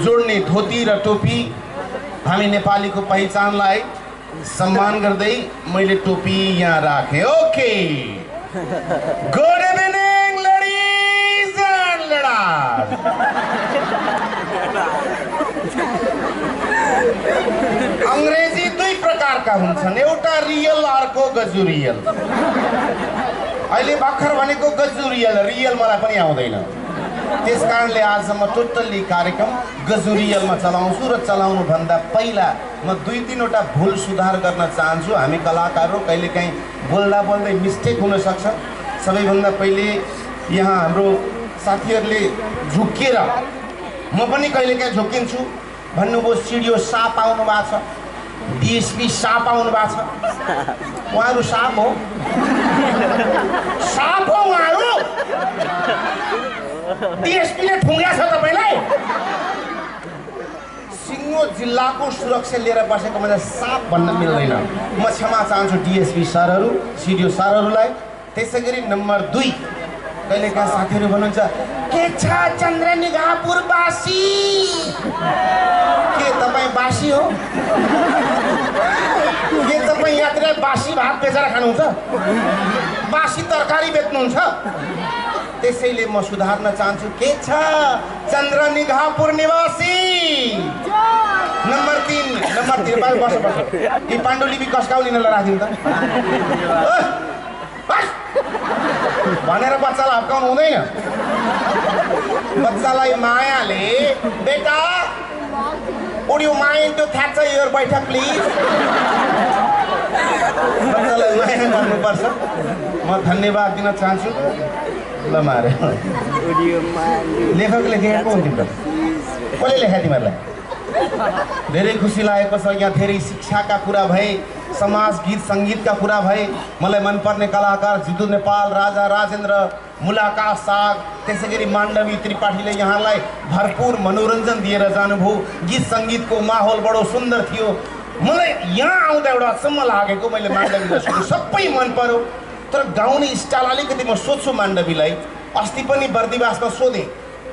जोड्ने धोती र टोपी हामी नेपालीको पहिचानलाई सम्मान गर्दै मैले टोपी यहाँ राखेँ। Okay, good evening ladies and ladies. अंग्रेजी दुई प्रकारका हुन्छन्, एउटा रियल अर्को गजुरियल। अहिले भर्खर भनेको गजुरियल, रियल मलाई पनि आउँदैन। त्यस कारणले आज म टोटल्ली कार्यक्रम गजुरियलमा चलाउँछु र चलाउनु भन्दा पहिला म 2-3 वटा भुल सुधार गर्न चाहन्छु। हामी कलाकारहरू कहिलेकाहीँ बोल्दा बोल्दै मिस्टेक हुन सक्छ। सबैभन्दा पहिले यहाँ हाम्रो साथीहरूले झुक्किएर, म पनि कहिलेकाहीँ झुक्किन्छु, भन्नुभयो सिडिओ साप आउनु भएको छ, डिएसपी साप आउनु भएको छ। उहाँहरू साप हो? साप हो उहाँहरू? डिएसपीले ठुङ्ग्या छ तपाईँलाई? सिङ्गो जिल्लाको सुरक्षा लिएर बसेको मलाई साप भन्न मिल्दैन। म क्षमा चाहन्छु डिएसपी सरहरू, सिडिओ सरहरूलाई। त्यसै गरी नम्बर 2, कहिलेकाहीँ साथीहरू भन्नुहुन्छ के छ चन्द्रनिगाहपुरवासी? के तपाईँ बासी हो? के तपाईँ यात्रा बासी भात बेचेर खानुहुन्छ? बासी तरकारी बेच्नुहुन्छ? त्यसैले म सुधार्न चाहन्छु, के छ चन्द्रनिगाहपुर निवासी? नम्बर 3 बस कि पाण्डुलिपि कस्काउलिनलाई राखिदिनु त भनेर बच्चालाई हप्काउनु हुँदैन। बच्चालाई मायाले, बेटा would you mind to catch your बैठक प्लिज? बच्चालाई माया गर्नुपर्छ। म धन्यवाद दिन चाहन्छु। ल मारे लेखक लेखेको हुन्थ्यो त, कसले लेखा तिमीहरूलाई? धेरै खुसी लागेको छ। यहाँ धेरै शिक्षाका कुरा भए, समाज गीत सङ्गीतका कुरा भए। मलाई मनपर्ने कलाकार जितु नेपाल, राजा राजेन्द्र, मुलाकात साग, त्यसै गरी माण्डवी त्रिपाठीले यहाँलाई भरपूर मनोरञ्जन दिएर जानुभयो। गीत सङ्गीतको माहौल बडो सुन्दर थियो। मलाई यहाँ आउँदा एउटा अचम्म लागेको, मैले माण्डवीलाई सुने सबै मन पर्यो, तर गाउने स्टाइल अलिकति म सोध्छु माण्डवीलाई। अस्ति पनि बर्दिवासमा सोधेँ,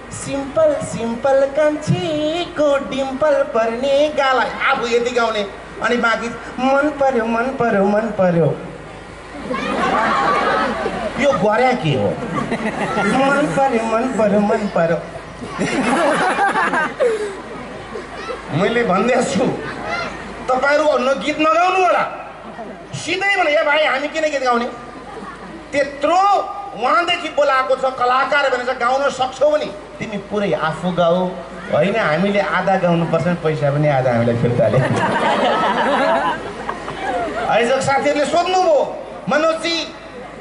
सिम्पल सिम्पल कान्छीको डिम्पल पर्ने गाला, आफू यति गाउने, अनि बाँकी मन पर्यो मन पर्यो मन पर्यो। यो गर्या के हो? मन पर्यो मन पर्यो मन पर्यो। मैले भन्दै छु तपाईँहरू न गीत नगाउनु होला, सिधै भने ए भाइ हामी किन गीत गाउने? त्यत्रो उहाँदेखि बोलाएको छ कलाकार भनेर गाउन सक्छौ भने तिमी पुरै आफू गाऊ, होइन हामीले आधा गाउनुपर्छ, पैसा पनि आधा हामीलाई फिर्ताले। आयोजक साथीहरूले सोध्नुभयो, मनोजजी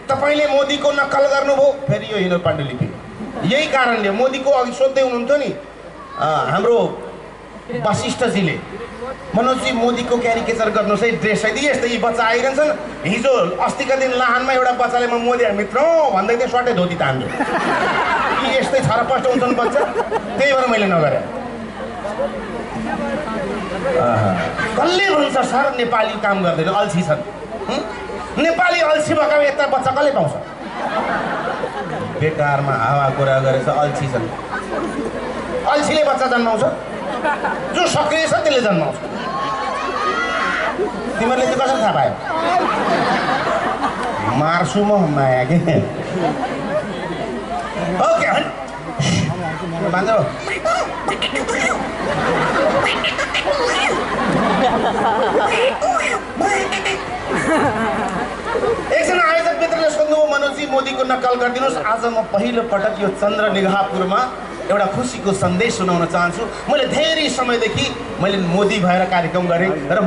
तपाईँले मोदीको नक्कल गर्नुभयो? फेरि यो हिँड्नु पाण्डुलिपि। यही कारणले मोदीको अघि सोध्दै हुनुहुन्थ्यो नि हाम्रो वशिष्ठजीले, मनोजजी मोदीको क्यारिकेचर गर्नुहोस् है, ड्रेस है यस्तै यी बच्चा आइरहन्छन्। हिजो अस्तिका दिन लाहानमा एउटा बच्चाले म मोदी मित्र भन्दै थिएँ, सर्टै धोती तान्यो। यी यस्तै छरपष्ट हुन्छन् बच्चा, त्यही भएर मैले नगरेँ। कसले भन्छ सर नेपाली काम गर्दैन, अल्छी छन्? नेपाली अल्छी भएको यता बच्चा कसले पाउँछ? बेकारमा हावा कुरा गरेछ, अल्छी छन्। अल्छीले बच्चा जन्माउँछ, जो सक्रिय छ त्यसले जन्माउँछ। तिमीहरूले चाहिँ कसरी थाहा पायो? मार्छु म माया के। ओके भन्छ एकजना आयोजक मित्रले सोध्नुभयो, मनोजजी मोदीको नक्कल गरिदिनुहोस्। आज म पहिलो पटक यो चन्द्रनिगाहपुरमा एउटा खुसीको सन्देश सुनाउन चाहन्छु। मैले धेरै समयदेखि मैले मोदी भएर कार्यक्रम गरेँ र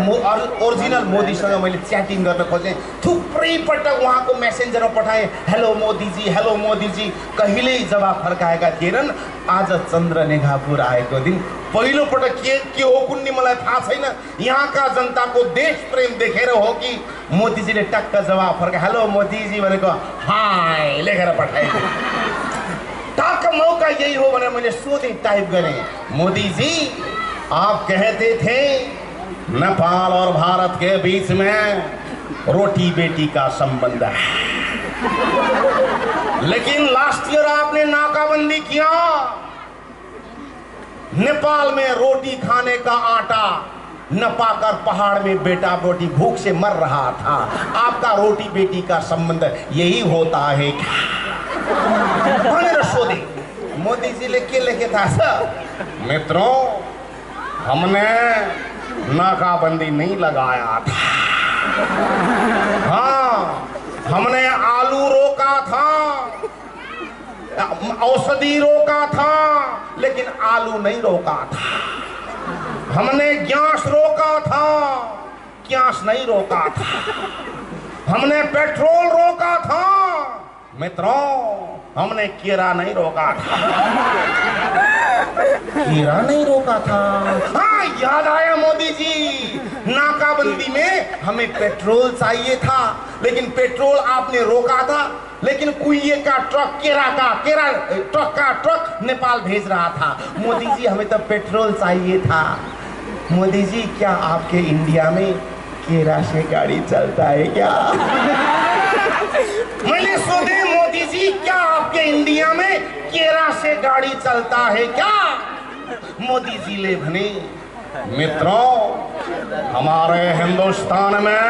ओरिजिनल मोदीसँग मैले च्याटिङ गर्न खोजेँ। थुप्रै पटक उहाँको मेसेन्जरमा पठाएँ, हेलो मोदीजी, हेलो मोदीजी, कहिल्यै जवाब फर्काएका थिएनन्। आज चन्द्रनिगाहपुर आएको दिन पहिलो पटक के हो कुन्नी मलाई थाहा छैन, यहाँका जनताको देश प्रेम देखेर हो कि मोदीजीले टक्क जवाब फर्का, हेलो मोदीजी भनेको हाय लेखेर पठाएँ। टक्क मौका यही हो भनेर मैले सोधेँ, टाइप गरेँ, मोदी जी आप कहते थे नेपाल और भारत के बीच में रोटी बेटी का संबंध है, लेकिन लास्ट ईयर आपने नाकाबंदी किया, नेपाल में रोटी खाने का आटा न पाकर पहाड़ में बेटा बेटी भूख से मर रहा था। आपका रोटी बेटी का संबंध यही होता है क्या? सोधे मोदी जी लिख के लेके था सर, मित्रों हमने नाकाबंदी नहीं लगाया था, हाँ हमने आलू रोका था, औषधि रोका था, लेकिन आलू नहीं रोका था। हमने गैस रोका था, गैस नहीं रोका था। हमने पेट्रोल रोका था, मित्रों हमने कीड़ा नहीं रोका था। कीड़ा नहीं रोका था। हाँ याद आया मोदी जी, नाकाबंदी में हमें पेट्रोल चाहिए था, लेकिन पेट्रोल आपने रोका था, लेकिन कुइये का ट्रक ट्रक का ट्रक नेपाल भेज रहा था। मोदी जी हमें तो पेट्रोल चाहिए था। मोदी जी क्या आपके इंडिया में केरा से गाड़ी चलता है क्या? मैंने सोचे मोदी जी क्या आपके इंडिया में केरा से गाड़ी चलता है क्या? मोदी जी ले भने, मित्रों हमारे हिंदुस्तान में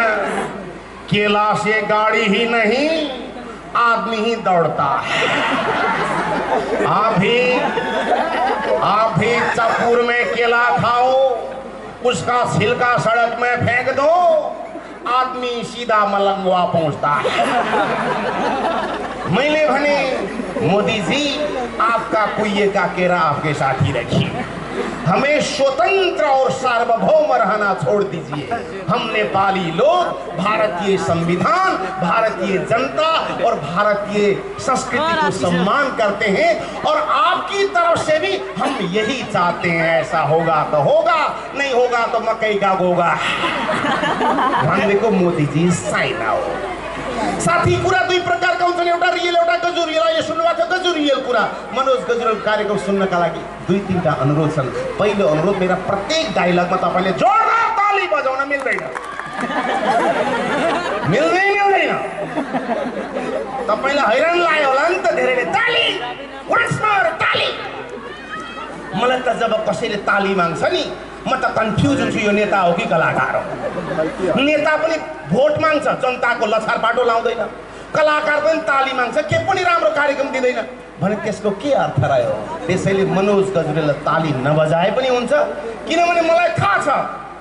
केला से गाड़ी ही नहीं आदमी ही दौड़ता है। आप भी चापुर में केला खाओ, उसका छिलका सड़क में फेंक दो, आदमी सीधा मलंगवा पहुंचता है। मैंने भने मोदी जी आपका कुइये का केरा आपके साथ ही रखिए, हमें स्वतंत्र और सार्वभौम रहना छोड़ दीजिए। हम नेपाली लोग भारतीय संविधान, भारतीय जनता और भारतीय संस्कृति को सम्मान करते हैं, और आपकी तरफ से भी हम यही चाहते हैं। ऐसा होगा तो होगा, नहीं होगा तो मकई का गोगा। देखो मोदी जी साइन आओ साथी। कुरा दुई प्रकार का हुन्छ, एउटा रियल एउटा गजुरियल। अहिले सुन्नुभएको छ गजुरियल कुरा। मनोज गजुरियल कार्यक्रम सुन्नका लागि दुई तीनटा अनुरोध छन्। पहिलो अनुरोध, मेरा प्रत्येक डायलगमा तपाईले जोरदार ताली बजाउन मिल्दैन, मिल्दैन। तपाईलाई हैरान लाग्यो होला नि त धेरैले ताली, वन्स मोर ताली। मलाई त जब कसैले ताली माग्छ नि, म त कन्फ्युज हुन्छु यो नेता हो कि कलाकार हो। नेता पनि भोट माग्छ, जनताको लछार बाटो लाउँदैन। कलाकार पनि ताली माग्छ, के पनि राम्रो कार्यक्रम दिँदैन भने त्यसको के अर्थ रह्यो? त्यसैले मनोज गजुरेलले ताली नबजाए पनि हुन्छ, किनभने मलाई थाहा छ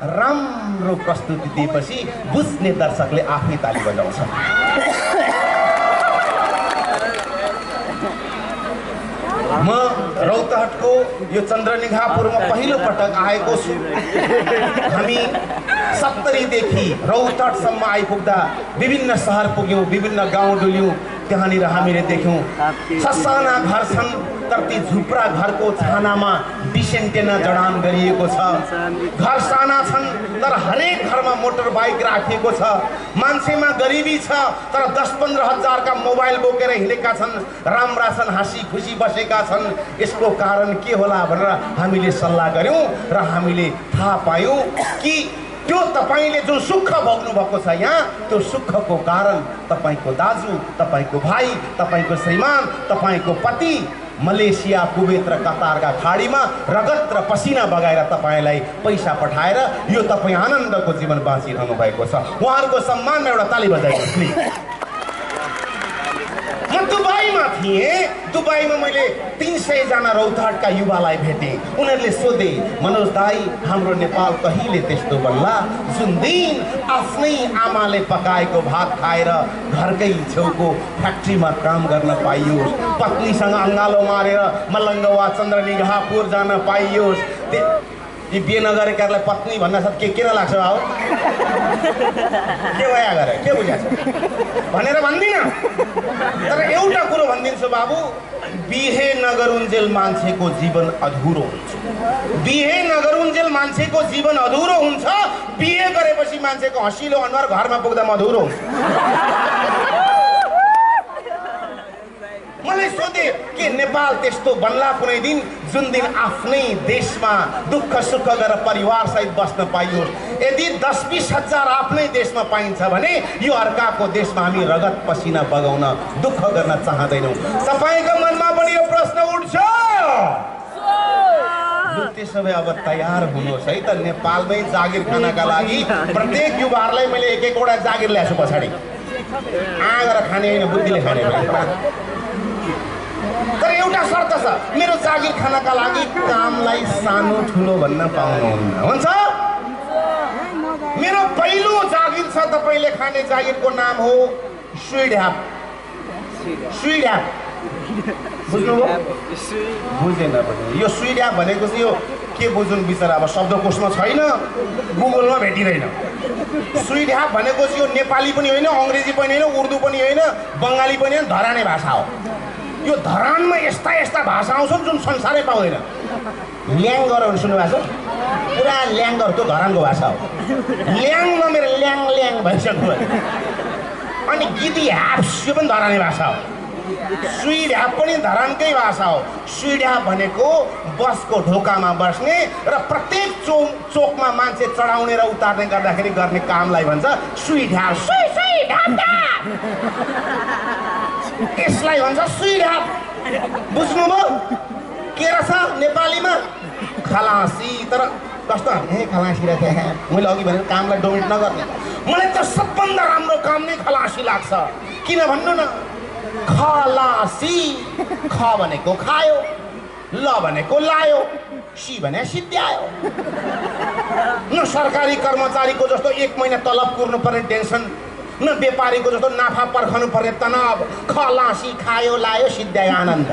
राम्रो प्रस्तुति दिएपछि बुझ्ने दर्शकले आफै ताली बजाउँछ। म रौतहटको यो चन्द्रनिगाहपुरमा पहिलो पटक आएको छु। हामी 70 देखि रौतहटसम्म आइपुग्दा विभिन्न सहर पुग्यौं, विभिन्न गाउँ डुल्यौं। त्यहाँनिर हामीले देख्यौं ससाना घर छन्, तर ती झुप्रा घरको छानामा डिसेन्टेना जडान गरिएको छ। घर साना छन्, तर हरेक घरमा मोटर बाइक राखिएको छ। मान्छेमा गरिबी छ, तर 10-15 हजार का मोबाइल बोकेर हिँडेका छन्, राम्रा छन्, हाँसी खुसी बसेका छन्। यसको कारण के होला भनेर हामीले सल्लाह गर्यौं र हामीले थाहा पायौं कि त्यो तपाईले जुन सुख भोग्नु भएको छ यहाँ, त्यो सुखको कारण तपाईको दाजु, तपाईको भाइ, तपाईको श्रीमान, तपाईको पति मलेसिया, कुवेत र कतारका खाडीमा रगत र पसिना बगाएर तपाईलाई पैसा पठाएर यो तपाई आनन्दको जीवन बाँचिरहनु भएको छ। उहाँहरूको सम्मानमा एउटा ताली बजाइदिनुहोस् प्लिज। म दुबईमा थिएँ, दुबईमा मैले 300 जना रौतहटका युवालाई भेटेँ। उनीहरूले सोधे, मनोज दाई हाम्रो नेपाल कहिले त्यस्तो बन्ला जुन दिन आफ्नै आमाले पकाएको भात खाएर घरकै छेउको फ्याक्ट्रीमा काम गर्न पाइयोस्, पत्नीसँग अङ्गालो मारेर मलङ्ग वा चन्द्रनिगाहपुर जान पाइयोस्। यी बिहे नगरेकाहरूलाई पत्नी भन्न साथ के लाग्छ बाबु? के भया गरे, के बुझाछ भनेर भन्दिनँ, तर एउटा कुरो भनिदिन्छु बाबु, बिहे नगरुन्जेल मान्छेको जीवन अधुरो हुन्छ। बिहे नगरुन्जेल मान्छेको जीवन अधुरो हुन्छ। बिहे गरेपछि मान्छेको हँसिलो अनुहार घरमा पुग्दा मधुरो हुन्छ। मलाई सोधे के नेपाल त्यस्तो बन्ला कुनै दिन जुन दिन आफ्नै देशमा दुःख सुख गरेर परिवार सहित बस्न पाइयोस्। यदि 10-20 हजार आफ्नै देशमा पाइन्छ भने यो अर्काको देशमा हामी रगत पसिना बगाउन दुःख गर्न चाहदैनौँ। तपाईको मनमा पनि यो प्रश्न उठ्छ? सबै अब तयार हुनुहोस् है त। नेपालमै जागिर खानका लागि प्रत्येक युवाहरूलाई मैले एक एकवटा जागिर ल्याएको छु पछाडि। आएर खाने होइन, बुद्धिले खाने भने। तर एउटा शर्त छ, मेरो जागिर खानका लागि कामलाई सानो ठुलो भन्न पाउनुहुन्न, हुन्छ? मेरो पहिलो जागिर छ, तपाईँले खाने जागिरको नाम हो स्विड्याप। स्विड्याप बुझ्नुभयो? बुझेन पनि। यो स्विड्याप भनेको चाहिँ यो के बुझ्नु बिचरा, अब शब्दकोशमा छैन, गुगलमा भेटिँदैन। स्विड्याप भनेको चाहिँ यो नेपाली पनि होइन, अङ्ग्रेजी पनि होइन, उर्दू पनि होइन, बङ्गाली पनि होइन, धराने भाषा हो। यो धरानमा यस्ता यस्ता भाषा आउँछन् जुन संसारै पाउँदैन। ल्याङ्गर सुन्नुभएको छ? पुरा ल्याङ्गर, त्यो धरानको भाषा हो। ल्याङ नमेर ल्याङ ल्याङ भइसक्यो। अनि गिदी ह्याप्स, यो पनि धराने भाषा हो। स्विड ह्याप पनि धरानकै भाषा हो। स्विड ह्याप भनेको बसको ढोकामा बस्ने र प्रत्येक चोकमा मान्छे चढाउने र उतार्ने गर्दाखेरि गर्ने कामलाई भन्छ स्विड ह्याप। यसलाई भन्छ स्विड ह्याप। बुझ्नुभयो? के रहेछ नेपालीमा? खलासी। तर कस्तो खलासी रहेछ? मैले अघि भनेको कामलाई डोमिनेट नगर्ने। मलाई त सबभन्दा राम्रो काम नै खलासी लाग्छ। किन भन्नु न? खलासी, ख भनेको खायो, ल भनेको लायो, सी भने सिद्ध्यायो। न सरकारी कर्मचारीको जस्तो 1 महिना तलब कुर्नु पर्ने टेन्सन, न व्यापारीको जस्तो नाफा पर्खनु पर्ने तनाव। खलासी, खायो लायो, सिद्ध्यायो, आनन्द।